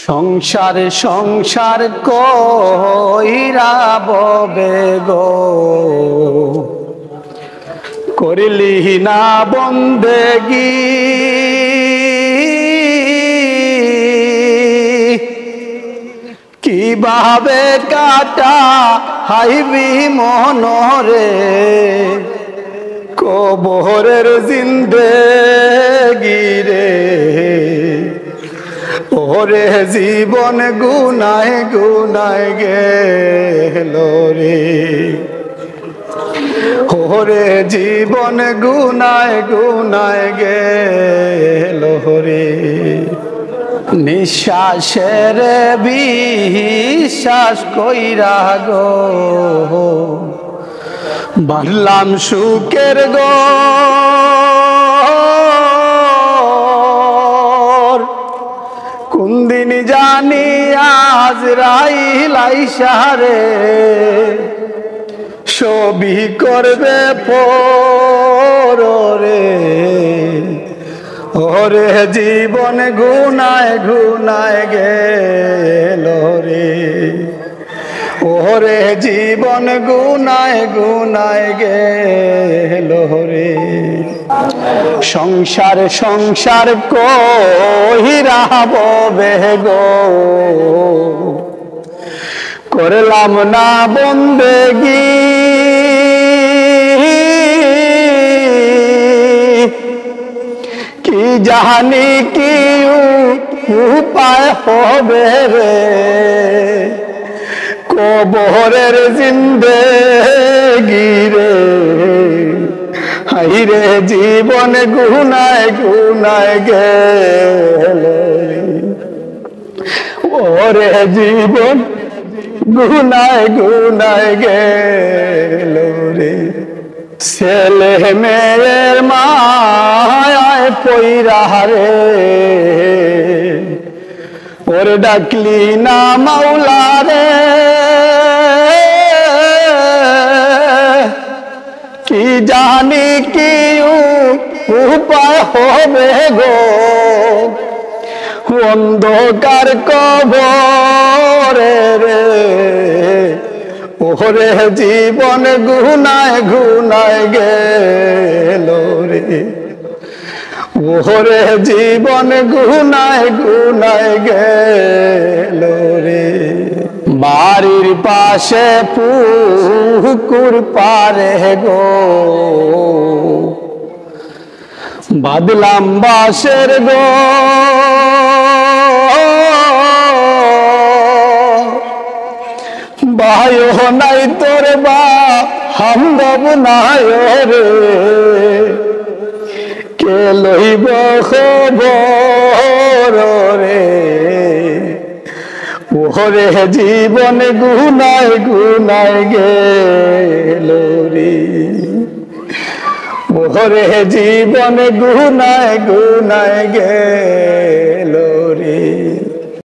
সংসার সংসার কইরা ববে গো, করিলি না বন্দেগি। কিভাবে কাটা হাইবি মনরে, কবরের জিন্দেগি রে। ওরে জীবন গুনায় গুনায় গেল রে, ওরে জীবন গুনায় গুনায় গেল রে। নিঃশ্বাসের বিশ্বাস কইরা গো, বাঁধলাম সুখের গো। কোন দিন জানি আজরাইল আইসা রে, সবই করবে পরে। ওরে জীবন গুনায় গুনায় গেল রে, ওরে জীবন গুনায় গুনায় গেল রে। সংসার সংসার কইরা ববে গো, করলাম না বন্দেগি। কি জানি কি উপায় হবে রে, কবরের জিন্দেগি রে। হাইরে জীবন গুনায় গুনায় গেল রে, ওরে জীবন গুনায় গুনায় গেল রে। ছেলে মেয়ের মায়ায় পইরা রে, ওরে ডাকলি না মাওলা রে। কি জানি কি উপায় হবে গো, অন্ধকার কবরে রে। ওরে জীবন গুনায় গুনায় গেল রে, ওরে জীবন গুনায় গুনায় গেল রে। বাড়ির পাশে পুকুর পারে গো, বাঁধলাম বাঁশের গো। ভাইও নাই তোর বা হামদব নাই রে, কে লইব খবর রে। ওরে জীবন গুনায় গুনায় গেল রে, ওরে জীবন গুনায় গুনায় গেল রে।